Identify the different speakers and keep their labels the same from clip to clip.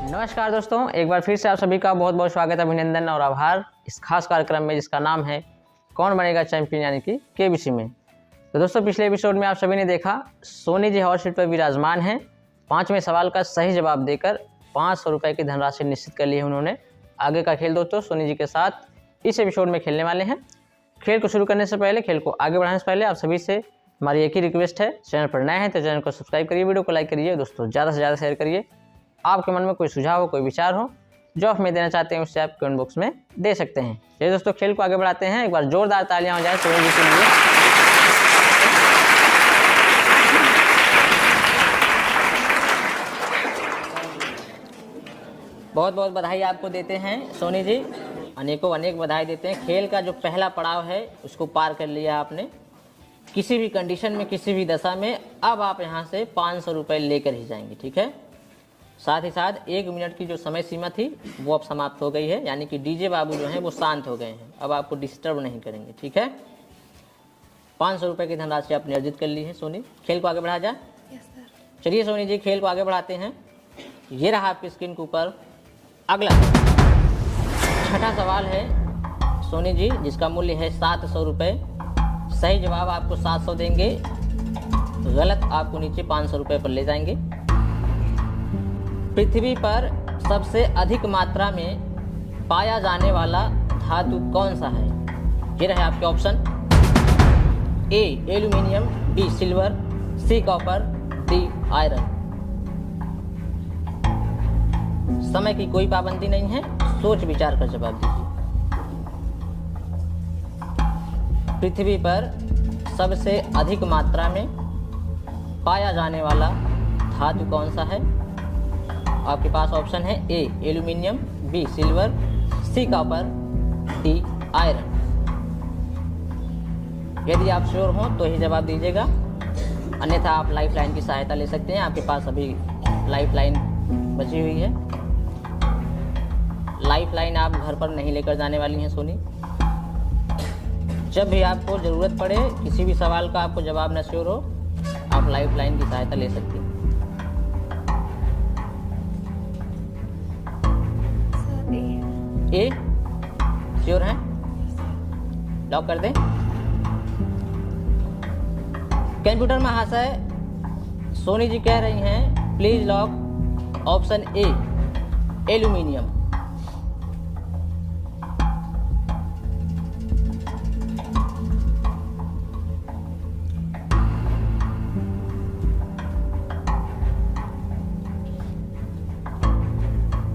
Speaker 1: नमस्कार दोस्तों, एक बार फिर से आप सभी का बहुत बहुत स्वागत, अभिनंदन और आभार इस खास कार्यक्रम में जिसका नाम है कौन बनेगा चैंपियन यानी कि केबीसी में। तो दोस्तों, पिछले एपिसोड में आप सभी ने देखा सोनी जी हॉट सीट पर विराजमान हैं। 5वें सवाल का सही जवाब देकर 500 रुपये की धनराशि निश्चित कर ली है उन्होंने। आगे का खेल दोस्तों सोनी जी के साथ इस एपिसोड में खेलने वाले हैं। खेल को शुरू करने से पहले, खेल को आगे बढ़ाने से पहले आप सभी से हमारी एक ही रिक्वेस्ट है, चैनल पर नए हैं तो चैनल को सब्सक्राइब करिए, वीडियो को लाइक करिए, दोस्तों ज़्यादा से ज़्यादा शेयर करिए। आपके मन में कोई सुझाव हो, कोई विचार हो जो आप हमें देना चाहते हैं उससे आप कमेंट बॉक्स में दे सकते हैं। चलिए दोस्तों, खेल को आगे बढ़ाते हैं। एक बार जोरदार तालियां हो जाए सोनी जी के लिए। बहुत बहुत बधाई आपको देते हैं सोनी जी, अनेकों अनेक बधाई देते हैं। खेल का जो पहला पड़ाव है उसको पार कर लिया आपने। किसी भी कंडीशन में, किसी भी दशा में अब आप यहाँ से 500 रुपये लेकर ही जाएंगे, ठीक है। साथ ही साथ 1 मिनट की जो समय सीमा थी वो अब समाप्त हो गई है, यानी कि डीजे बाबू जो हैं वो शांत हो गए हैं, अब आपको डिस्टर्ब नहीं करेंगे, ठीक है। 500 रुपये की धनराशि आपने अर्जित कर ली है सोनी। खेल को आगे बढ़ा जाए। चलिए सोनी जी, खेल को आगे बढ़ाते हैं। ये रहा आपकी स्क्रीन के ऊपर अगला छठा सवाल है सोनी जी, जिसका मूल्य है 700 रुपये। सही जवाब आपको 700 देंगे, गलत आपको नीचे 500 रुपये पर ले जाएंगे। पृथ्वी पर सबसे अधिक मात्रा में पाया जाने वाला धातु कौन सा है? ये रहे आपके option. A aluminium, B silver, C copper, D iron. समय की कोई पाबंदी नहीं है, सोच विचार कर जवाब दीजिए। पृथ्वी पर सबसे अधिक मात्रा में पाया जाने वाला धातु कौन सा है? आपके पास ऑप्शन है A aluminium, B silver, C copper, D iron. यदि आप श्योर हो तो ही जवाब दीजिएगा, अन्यथा आप लाइफ लाइन की सहायता ले सकते हैं। आपके पास अभी लाइफ लाइन बची हुई है। लाइफ लाइन आप घर पर नहीं लेकर जाने वाली हैं सोनी। जब भी आपको ज़रूरत पड़े, किसी भी सवाल का आपको जवाब न श्योर हो, आप लाइफ लाइन की सहायता ले सकती हैं। ए श्योर है? लॉक कर दें। कंप्यूटर महाशय, सोनी जी कह रही हैं please lock option A aluminium.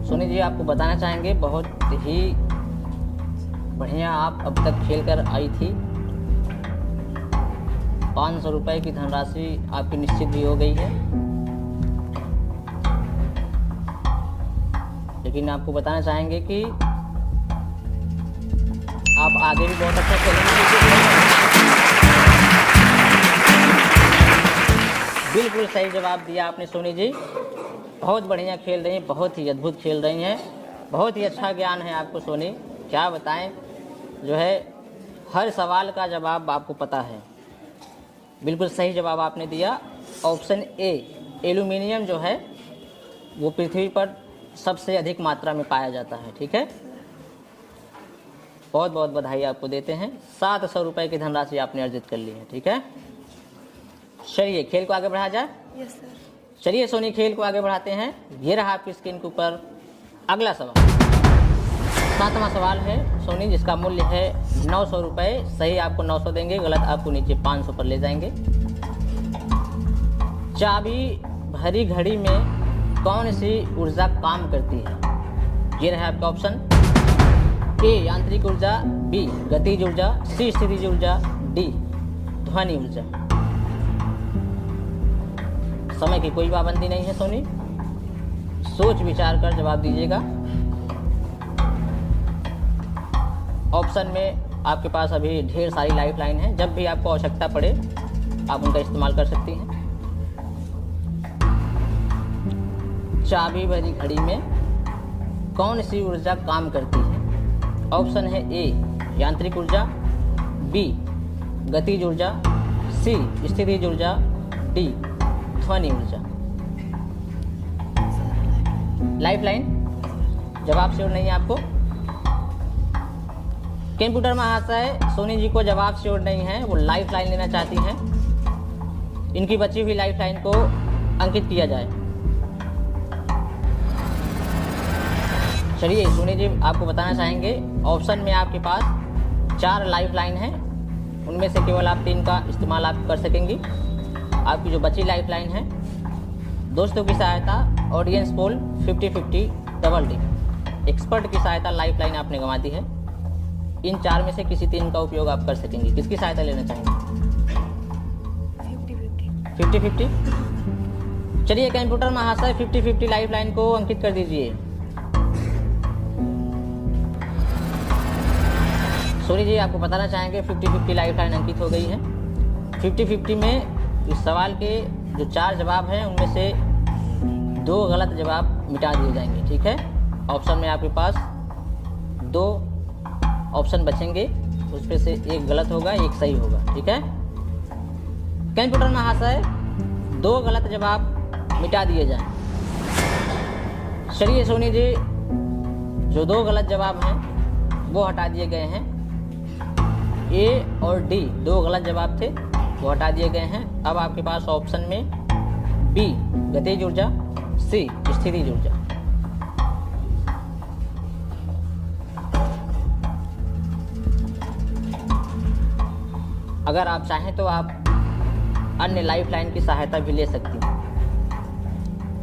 Speaker 1: Soni ji आपको बताना चाहेंगे, बहुत ही बढ़िया आप अब तक खेल कर आई थी। 500 रुपये की धनराशि आपकी निश्चित भी हो गई है, लेकिन आपको बताना चाहेंगे कि आप आगे भी बहुत अच्छा खेलेंगे। बिल्कुल सही जवाब दिया आपने सोनी जी, बहुत बढ़िया खेल रही हैं, बहुत ही अद्भुत खेल रही हैं, बहुत ही अच्छा ज्ञान है आपको सोनी। क्या बताएं, जो है हर सवाल का जवाब आपको पता है। बिल्कुल सही जवाब आपने दिया। ऑप्शन ए एल्यूमिनियम जो है वो पृथ्वी पर सबसे अधिक मात्रा में पाया जाता है, ठीक है। बहुत बहुत बधाई आपको देते हैं। 700 रुपये की धनराशि आपने अर्जित कर ली है, ठीक है। चलिए खेल को आगे बढ़ा जाए।
Speaker 2: Yes sir.
Speaker 1: चलिए सोनी, खेल को आगे बढ़ाते हैं। ये रहा आपकी स्क्रीन के ऊपर अगला सवाल। 7वां सवाल है सोनी, जिसका मूल्य है 900 रुपये। सही आपको 900 देंगे, गलत आपको नीचे 500 पर ले जाएंगे। चाबी भरी घड़ी में कौन सी ऊर्जा काम करती है? ये रहा आपका ऑप्शन। ए यांत्रिक ऊर्जा, बी गतिज ऊर्जा, सी स्थितिज ऊर्जा, डी ध्वनि ऊर्जा। समय की कोई पाबंदी नहीं है सोनी, सोच विचार कर जवाब दीजिएगा। ऑप्शन में आपके पास अभी ढेर सारी लाइफ लाइन है, जब भी आपको आवश्यकता पड़े आप उनका इस्तेमाल कर सकती हैं। चाबी भरी घड़ी में कौन सी ऊर्जा काम करती है? ऑप्शन है ए यांत्रिक ऊर्जा, बी गतिज ऊर्जा, सी स्थितिज ऊर्जा, डी ध्वनि ऊर्जा। लाइफ लाइन जवाब श्योर नहीं है आपको? कंप्यूटर महाशय सोनी जी को जवाब श्योर नहीं है, वो लाइफ लाइन लेना चाहती हैं। इनकी बची हुई लाइफ लाइन को अंकित किया जाए। चलिए सोनी जी आपको बताना चाहेंगे, ऑप्शन में आपके पास 4 लाइफ लाइन है, उनमें से केवल आप 3 का इस्तेमाल आप कर सकेंगी। आपकी जो बची लाइफ लाइन है, दोस्तों की सहायता, audience poll, 50-50 double tick, expert की सहायता, लाइफ लाइन आपने गंवा दी है। इन 4 में से किसी 3 का उपयोग आप कर सकेंगी। किसकी सहायता लेना चाहेंगे? 50-50। चलिए कंप्यूटर महाशय 50-50 लाइफ लाइन को अंकित कर दीजिए। सोनी जी आपको बताना चाहेंगे 50-50 लाइफ लाइन अंकित हो गई है। 50-50 में इस सवाल के जो 4 जवाब हैं उनमें से 2 गलत जवाब मिटा दिए जाएंगे, ठीक है। ऑप्शन में आपके पास 2 ऑप्शन बचेंगे, उसमें से 1 गलत होगा, 1 सही होगा, ठीक है। कंप्यूटर महाशय 2 गलत जवाब मिटा दिए जाएं। चलिए सोनी जी जो 2 गलत जवाब हैं वो हटा दिए गए हैं। ए और डी 2 गलत जवाब थे, वो हटा दिए गए हैं। अब आपके पास ऑप्शन में बी गतिज ऊर्जा, सी स्थितिज ऊर्जा। अगर आप चाहें तो आप अन्य लाइफ लाइन की सहायता भी ले सकती हैं।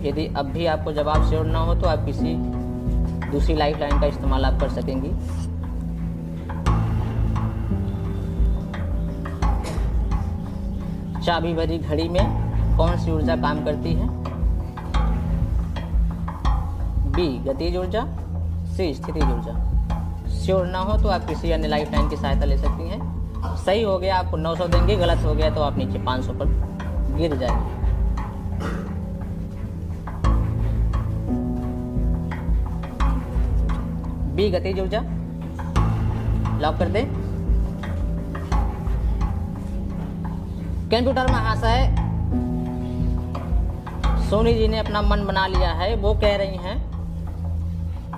Speaker 1: यदि अब भी आपको जवाब श्योर ना हो तो आप किसी दूसरी लाइफ लाइन का इस्तेमाल आप कर सकेंगी। चाबी भरी घड़ी में कौन सी ऊर्जा काम करती है? बी गतिज ऊर्जा, सी स्थितिज ऊर्जा। श्योर ना हो तो आप किसी अन्य लाइफ लाइन की सहायता ले सकती हैं। सही हो गया आपको 900 देंगे, गलत हो गया तो आप नीचे 500 पर गिर जाएंगे। बी गतिज ऊर्जा लॉक कर दें। कंप्यूटर महाशय सोनी जी ने अपना मन बना लिया है, वो कह रही हैं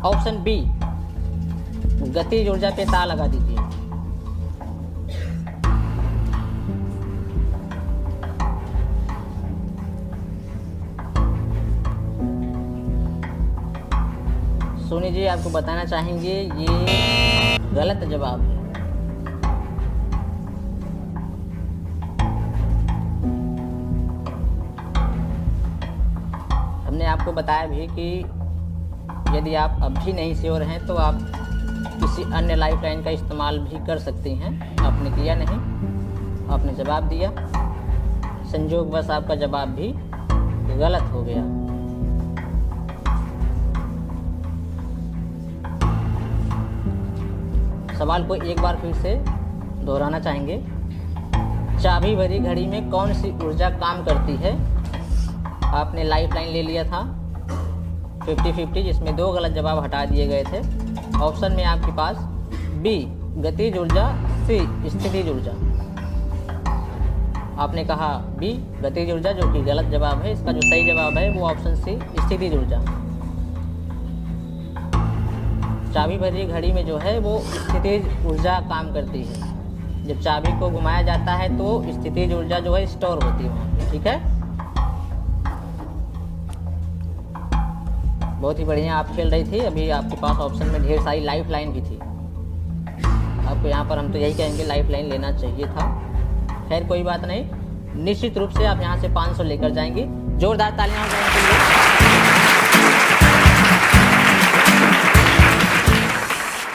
Speaker 1: ऑप्शन बी गतिज ऊर्जा पे ताला लगा दीजिए। सोनी जी आपको बताना चाहेंगे ये गलत जवाब है। हमने आपको बताया भी कि यदि आप अब भी नहीं श्योर हैं तो आप किसी अन्य लाइफ लाइन का इस्तेमाल भी कर सकती हैं। आपने किया नहीं, आपने जवाब दिया, संयोगवश आपका जवाब भी गलत हो गया। सवाल को एक बार फिर से दोहराना चाहेंगे। चाबी भरी घड़ी में कौन सी ऊर्जा काम करती है? आपने लाइफ लाइन ले लिया था 50-50, जिसमें 2 गलत जवाब हटा दिए गए थे। ऑप्शन में आपके पास बी गतिज ऊर्जा, सी स्थितिज ऊर्जा। आपने कहा बी गतिज ऊर्जा, जो कि गलत जवाब है। इसका जो सही जवाब है वो ऑप्शन सी स्थितिज ऊर्जा। चाबी भरी घड़ी में जो है वो स्थितिज ऊर्जा काम करती है। जब चाबी को घुमाया जाता है तो स्थितिज ऊर्जा जो है स्टोर होती है वहाँ पे, ठीक है। बहुत ही बढ़िया आप खेल रही थी। अभी आपके पास ऑप्शन में ढेर सारी लाइफ लाइन भी थी। आपको यहाँ पर हम तो यही कहेंगे लाइफ लाइन लेना चाहिए था। खैर कोई बात नहीं, निश्चित रूप से आप यहाँ से 500 लेकर जाएंगी। जोरदार तालियां हो जाएंगे के लिए।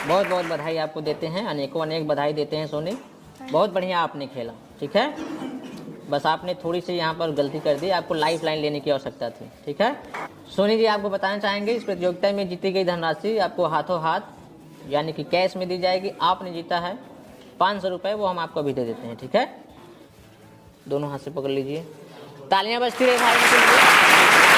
Speaker 1: बहुत बहुत बधाई आपको देते हैं, अनेकों अनेक बधाई देते हैं सोनी। बहुत बढ़िया आपने खेला, ठीक है। बस आपने थोड़ी सी यहाँ पर गलती कर दी, आपको लाइफ लाइन लेने की आवश्यकता थी। ठीक है, सोनी जी आपको बताना चाहेंगे इस प्रतियोगिता में जीती गई धनराशि आपको हाथों हाथ यानी कि कैश में दी जाएगी। आपने जीता है 500 रुपये, वो हम आपको अभी दे देते हैं। ठीक है, दोनों हाथ से पकड़ लीजिए, तालियां बजती रही भाई के लिए।